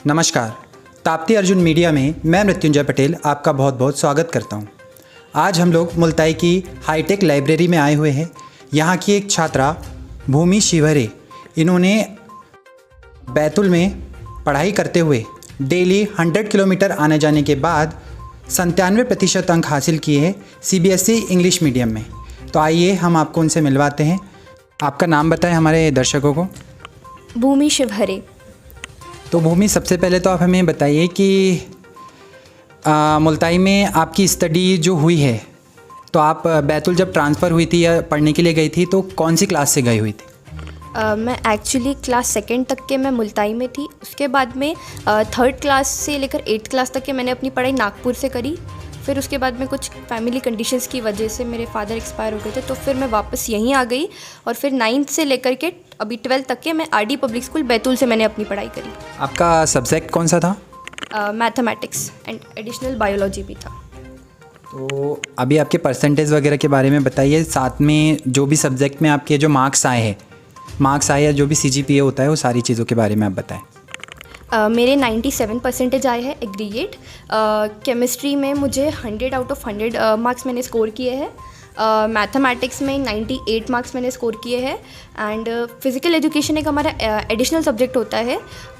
नमस्कार। ताप्ती अर्जुन मीडिया में मैं मृत्युंजय पटेल आपका बहुत बहुत स्वागत करता हूं। आज हम लोग मुल्ताई की हाईटेक लाइब्रेरी में आए हुए हैं। यहां की एक छात्रा भूमि शिवहरे, इन्होंने बैतूल में पढ़ाई करते हुए डेली 100 किलोमीटर आने जाने के बाद 97% अंक हासिल किए हैं CBSE इंग्लिश मीडियम में। तो आइए हम आपको उनसे मिलवाते हैं। आपका नाम बताएं हमारे दर्शकों को। भूमि शिवहरे। तो भूमि, सबसे पहले तो आप हमें बताइए कि मुल्ताई में आपकी स्टडी जो हुई है, तो आप बैतूल जब ट्रांसफ़र हुई थी या पढ़ने के लिए गई थी तो कौन सी क्लास से गई हुई थी? मैं एक्चुअली क्लास 2nd तक के मैं मुल्ताई में थी। उसके बाद में 3rd क्लास से लेकर 8th क्लास तक के मैंने अपनी पढ़ाई नागपुर से करी। फिर उसके बाद में कुछ फैमिली कंडीशंस की वजह से मेरे फादर एक्सपायर हो गए थे, तो फिर मैं वापस यहीं आ गई और फिर 9th से लेकर के अभी 12th तक के मैं RD पब्लिक स्कूल बैतूल से मैंने अपनी पढ़ाई करी। आपका सब्जेक्ट कौन सा था? मैथमेटिक्स एंड एडिशनल बायोलॉजी भी था। तो अभी आपके परसेंटेज वगैरह के बारे में बताइए, साथ में जो भी सब्जेक्ट में आपके जो मार्क्स आए या जो भी CGPA होता है वो सारी चीज़ों के बारे में आप बताएं। मेरे 97% आए हैं एग्रीगेट। केमिस्ट्री में मुझे 100 आउट ऑफ 100 मार्क्स मैंने स्कोर किए हैं। मैथमेटिक्स में 98 मार्क्स मैंने स्कोर किए हैं। एंड फिज़िकल एजुकेशन एक हमारा एडिशनल सब्जेक्ट होता है,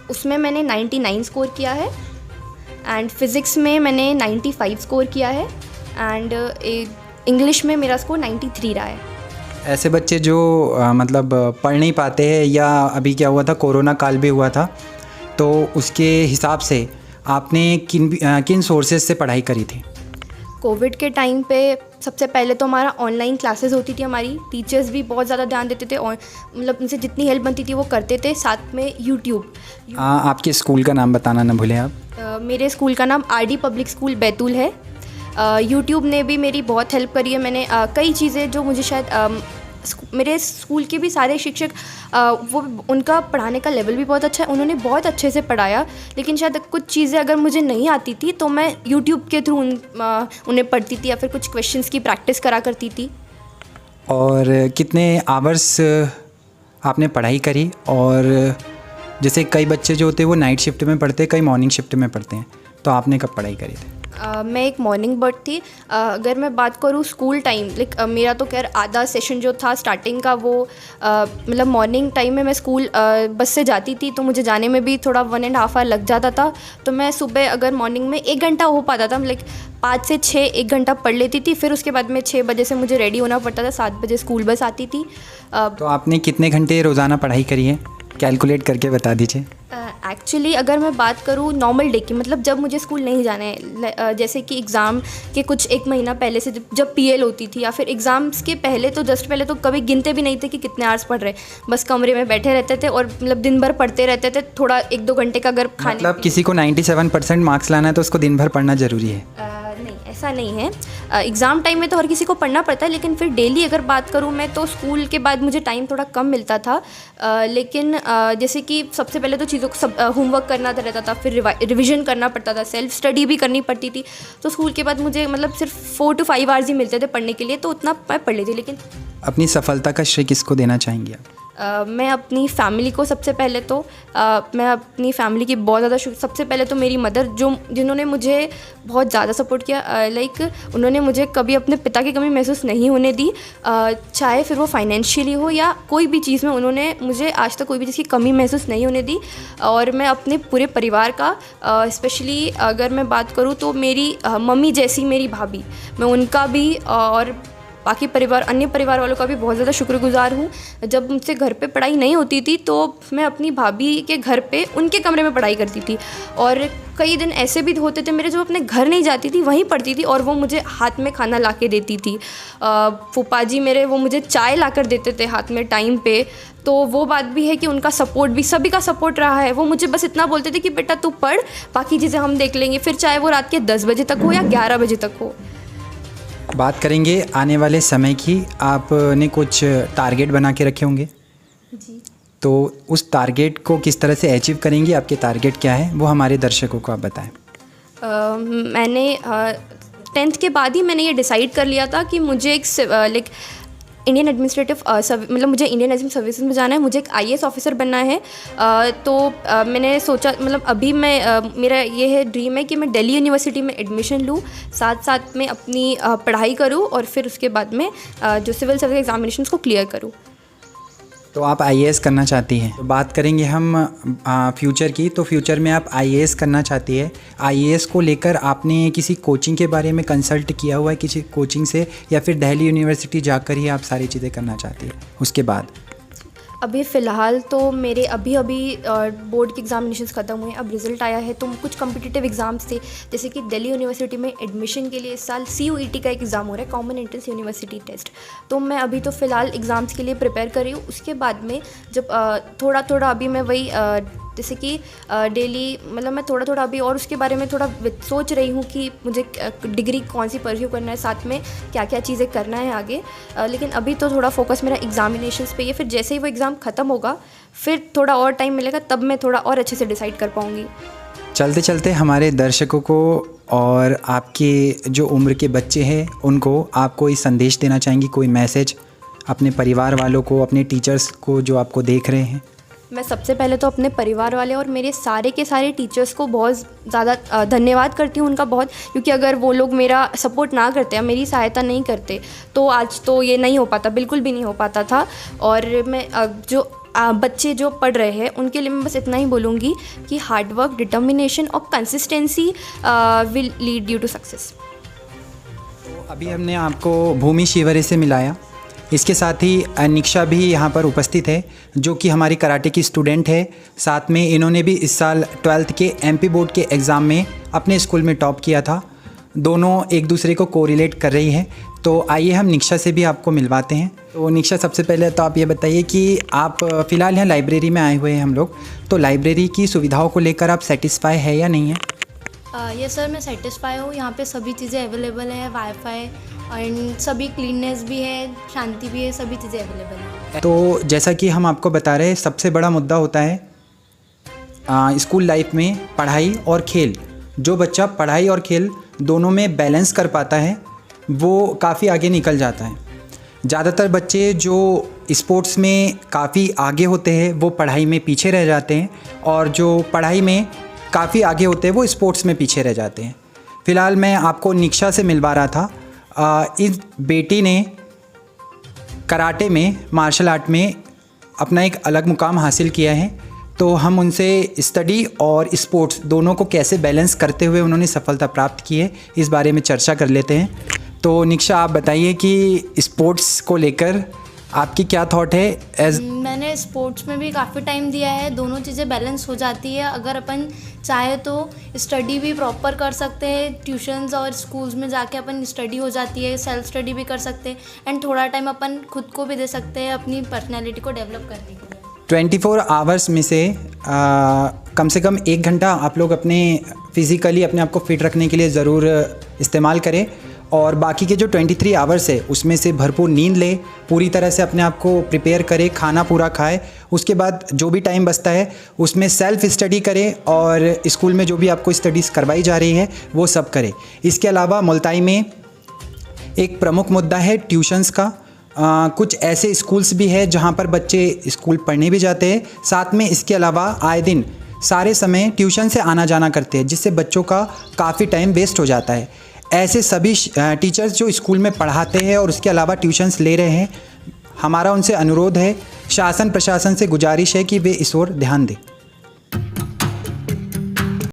उसमें मैंने 99 स्कोर किया है। एंड फिज़िक्स में मैंने 95 स्कोर किया है। एंड इंग्लिश में मेरा स्कोर 93 रहा है। ऐसे बच्चे जो मतलब पढ़ नहीं पाते हैं, या अभी क्या हुआ था, कोरोना काल भी हुआ था, तो उसके हिसाब से आपने किन सोर्सेज से पढ़ाई करी थी? कोविड के टाइम पे सबसे पहले तो हमारा ऑनलाइन क्लासेस होती थी। हमारी टीचर्स भी बहुत ज़्यादा ध्यान देते थे और मतलब उनसे जितनी हेल्प बनती थी वो करते थे। साथ में यूट्यूब। आपके स्कूल का नाम बताना ना भूलें आप। मेरे स्कूल का नाम RD पब्लिक स्कूल बैतूल है। यूट्यूब ने भी मेरी बहुत हेल्प करी है। मैंने कई चीज़ें जो मुझे शायद मेरे स्कूल के भी सारे शिक्षक वो उनका पढ़ाने का लेवल भी बहुत अच्छा है, उन्होंने बहुत अच्छे से पढ़ाया। लेकिन शायद कुछ चीज़ें अगर मुझे नहीं आती थी तो मैं यूट्यूब के थ्रू उन्हें पढ़ती थी या फिर कुछ क्वेश्चंस की प्रैक्टिस करा करती थी। और कितने आवर्स आपने पढ़ाई करी? और जैसे कई बच्चे जो होते हैं वो नाइट शिफ्ट में पढ़ते हैं, कई मॉर्निंग शिफ्ट में पढ़ते हैं, तो आपने कब पढ़ाई करी थी? मैं एक मॉर्निंग बर्ड थी। अगर मैं बात करूँ स्कूल टाइम, मेरा तो खैर आधा सेशन जो था स्टार्टिंग का वो मतलब मॉर्निंग टाइम में मैं स्कूल बस से जाती थी, तो मुझे जाने में भी थोड़ा 1.5 आवर लग जाता था। तो मैं सुबह अगर मॉर्निंग में 1 घंटा हो पाता था, 5 से 6 1 घंटा पढ़ लेती थी। फिर उसके बाद में 6 बजे से मुझे रेडी होना पड़ता था, 7 बजे स्कूल बस आती थी। तो आपने कितने घंटे रोज़ाना पढ़ाई करी है, कैलकुलेट करके बता दीजिए। एक्चुअली अगर मैं बात करूँ नॉर्मल डे की, मतलब जब मुझे स्कूल नहीं जाना है, जैसे कि एग्ज़ाम के कुछ 1 महीना पहले से जब PL होती थी या फिर एग्ज़ाम्स के पहले, तो जस्ट पहले तो कभी गिनते भी नहीं थे कि कितने आवर्स पढ़ रहे, बस कमरे में बैठे रहते थे और मतलब दिन भर पढ़ते रहते थे। थोड़ा 1-2 घंटे का अगर खाने मतलब किसी को 97% मार्क्स लाना है तो उसको दिन भर पढ़ना ज़रूरी है? नहीं, ऐसा नहीं है। एग्ज़ाम टाइम में तो हर किसी को पढ़ना पड़ता है, लेकिन फिर डेली अगर बात करूँ मैं, तो स्कूल के बाद मुझे टाइम थोड़ा कम मिलता था। लेकिन जैसे कि सबसे पहले तो चीज़ों को सब होमवर्क करना रहता था, फिर रिविज़न करना पड़ता था, सेल्फ स्टडी भी करनी पड़ती थी। तो स्कूल के बाद मुझे मतलब सिर्फ 4 to 5 आवर्स ही मिलते थे पढ़ने के लिए, तो उतना मैं पढ़ लेती। लेकिन अपनी सफलता का श्रेय किसको देना चाहेंगे आप? मैं अपनी फैमिली को सबसे पहले तो मैं अपनी फैमिली की बहुत ज़्यादा सबसे पहले तो मेरी मदर, जिन्होंने मुझे बहुत ज़्यादा सपोर्ट किया। उन्होंने मुझे कभी अपने पिता की कमी महसूस नहीं होने दी, चाहे फिर वो फाइनेंशियली हो या कोई भी चीज़ में, उन्होंने मुझे आज तक कोई भी चीज़ की कमी महसूस नहीं होने दी। और मैं अपने पूरे परिवार का स्पेशली अगर मैं बात करूँ तो मेरी मम्मी जैसी मेरी भाभी, मैं उनका भी और बाकी अन्य परिवार वालों का भी बहुत ज़्यादा शुक्रगुजार हूँ। जब मुझसे घर पे पढ़ाई नहीं होती थी तो मैं अपनी भाभी के घर पे उनके कमरे में पढ़ाई करती थी। और कई दिन ऐसे भी होते थे मेरे, जब अपने घर नहीं जाती थी वहीं पढ़ती थी और वो मुझे हाथ में खाना ला के देती थी। फूफा जी मेरे, वो मुझे चाय ला कर देते थे हाथ में टाइम पे। तो वो बात भी है कि उनका सपोर्ट भी, सभी का सपोर्ट रहा है। वो मुझे बस इतना बोलते थे कि बेटा तू पढ़, बाकी चीज़ें हम देख लेंगे, फिर चाहे वो रात के 10 बजे तक हो या 11 बजे तक हो। बात करेंगे आने वाले समय की। आपने कुछ टारगेट बना के रखे होंगे जी, तो उस टारगेट को किस तरह से अचीव करेंगे? आपके टारगेट क्या है वो हमारे दर्शकों को आप बताएं। मैंने 10th के बाद ही मैंने ये डिसाइड कर लिया था कि मुझे एक इंडियन एडमिनिस्ट्रेटिव मतलब मुझे इंडियन एडमिनिस्ट्रेटिव सर्विसेज में जाना है, मुझे एक IAS ऑफिसर बनना है। तो मैंने सोचा, मतलब अभी मैं मेरा ये है ड्रीम है कि मैं दिल्ली यूनिवर्सिटी में एडमिशन लूँ, साथ साथ में अपनी पढ़ाई करूँ और फिर उसके बाद में जो सिविल सर्विस एग्जामिनेशंस को क्लियर करूँ। तो आप IAS करना चाहती हैं। तो बात करेंगे हम फ्यूचर की। तो फ्यूचर में आप IAS करना चाहती है। IAS को लेकर आपने किसी कोचिंग के बारे में कंसल्ट किया हुआ है किसी कोचिंग से, या फिर दिल्ली यूनिवर्सिटी जाकर ही आप सारी चीज़ें करना चाहती है उसके बाद? अभी फ़िलहाल तो मेरे अभी बोर्ड के एग्जामिनेशंस ख़त्म हुए, अब रिज़ल्ट आया है। तो कुछ कॉम्पिटिटिव एग्ज़ाम्स थे, जैसे कि दिल्ली यूनिवर्सिटी में एडमिशन के लिए इस साल CUET का एक एग्ज़ाम हो रहा है, कॉमन एंट्रेंस यूनिवर्सिटी टेस्ट। तो मैं अभी तो फ़िलहाल एग्ज़ाम्स के लिए प्रिपेयर कर रही हूँ। उसके बाद में जब थोड़ा थोड़ा अभी मैं वही जैसे कि डेली, मतलब मैं थोड़ा थोड़ा अभी और उसके बारे में थोड़ा सोच रही हूँ कि मुझे डिग्री कौन सी परस्यू करना है, साथ में क्या क्या चीज़ें करना है आगे। लेकिन अभी तो थोड़ा फोकस मेरा एग्जामिनेशंस पे ही है। फिर जैसे ही वो एग्ज़ाम ख़त्म होगा, फिर थोड़ा और टाइम मिलेगा, तब मैं थोड़ा और अच्छे से डिसाइड कर पाऊँगी। चलते चलते हमारे दर्शकों को और आपके जो उम्र के बच्चे हैं उनको आप कोई संदेश देना चाहेंगी, कोई मैसेज अपने परिवार वालों को, अपने टीचर्स को जो आपको देख रहे हैं? मैं सबसे पहले तो अपने परिवार वाले और मेरे सारे के सारे टीचर्स को बहुत ज़्यादा धन्यवाद करती हूँ उनका बहुत, क्योंकि अगर वो लोग मेरा सपोर्ट ना करते या मेरी सहायता नहीं करते तो आज तो ये नहीं हो पाता, बिल्कुल भी नहीं हो पाता था। और मैं जो बच्चे जो पढ़ रहे हैं उनके लिए मैं बस इतना ही बोलूँगी कि हार्ड वर्क, डिटर्मिनेशन और consistency will lead you to success. तो अभी हमने आपको भूमि शिवरे से मिलाया, इसके साथ ही निक्षा भी यहाँ पर उपस्थित है जो कि हमारी कराटे की स्टूडेंट है। साथ में इन्होंने भी इस साल 12th के MP बोर्ड के एग्ज़ाम में अपने स्कूल में टॉप किया था। दोनों एक दूसरे को कोरिलेट कर रही हैं। तो आइए हम निक्षा से भी आपको मिलवाते हैं। तो निक्षा, सबसे पहले तो आप ये बताइए कि आप फ़िलहाल यहाँ लाइब्रेरी में आए हुए हैं हम लोग, तो लाइब्रेरी की सुविधाओं को लेकर आप सेटिस्फाई है या नहीं है? यस सर, मैं सेटिस्फाई हूँ। यहाँ पे सभी चीज़ें अवेलेबल है, वाईफाई एंड सभी क्लीननेस भी है, शांति भी है, सभी चीज़ें अवेलेबल है। तो जैसा कि हम आपको बता रहे हैं, सबसे बड़ा मुद्दा होता है स्कूल लाइफ में पढ़ाई और खेल। जो बच्चा पढ़ाई और खेल दोनों में बैलेंस कर पाता है वो काफ़ी आगे निकल जाता है। ज़्यादातर बच्चे जो स्पोर्ट्स में काफ़ी आगे होते हैं वो पढ़ाई में पीछे रह जाते हैं, और जो पढ़ाई में काफ़ी आगे होते हैं वो स्पोर्ट्स में पीछे रह जाते हैं। फ़िलहाल मैं आपको निक्षा से मिलवा रहा था। इस बेटी ने कराटे में, मार्शल आर्ट में अपना एक अलग मुकाम हासिल किया है। तो हम उनसे स्टडी और स्पोर्ट्स दोनों को कैसे बैलेंस करते हुए उन्होंने सफलता प्राप्त की है, इस बारे में चर्चा कर लेते हैं। तो निक्षा, आप बताइए कि स्पोर्ट्स को लेकर आपकी क्या थॉट है? मैंने स्पोर्ट्स में भी काफ़ी टाइम दिया है, दोनों चीज़ें बैलेंस हो जाती है। अगर अपन चाहे तो स्टडी भी प्रॉपर कर सकते हैं, ट्यूशन्स और स्कूल्स में जाके अपन स्टडी हो जाती है, सेल्फ स्टडी भी कर सकते हैं एंड थोड़ा टाइम अपन खुद को भी दे सकते हैं अपनी पर्सनैलिटी को डेवलप करने के लिए। 24 आवर्स में से कम से कम 1 घंटा आप लोग अपने फिज़िकली अपने आप को फिट रखने के लिए ज़रूर इस्तेमाल करें, और बाकी के जो 23 आवर्स है उसमें से भरपूर नींद ले, पूरी तरह से अपने आप को प्रिपेयर करे, खाना पूरा खाए। उसके बाद जो भी टाइम बचता है उसमें सेल्फ स्टडी करें, और स्कूल में जो भी आपको स्टडीज़ करवाई जा रही है वो सब करें। इसके अलावा मुल्ताई में एक प्रमुख मुद्दा है ट्यूशन्स का। कुछ ऐसे स्कूल्स भी है जहाँ पर बच्चे स्कूल पढ़ने भी जाते हैं, साथ में इसके अलावा आए दिन सारे समय ट्यूशन से आना जाना करते हैं, जिससे बच्चों का काफ़ी टाइम वेस्ट हो जाता है। ऐसे सभी टीचर्स जो स्कूल में पढ़ाते हैं और उसके अलावा ट्यूशन्स ले रहे हैं, हमारा उनसे अनुरोध है, शासन प्रशासन से गुजारिश है कि वे इस ओर ध्यान दें।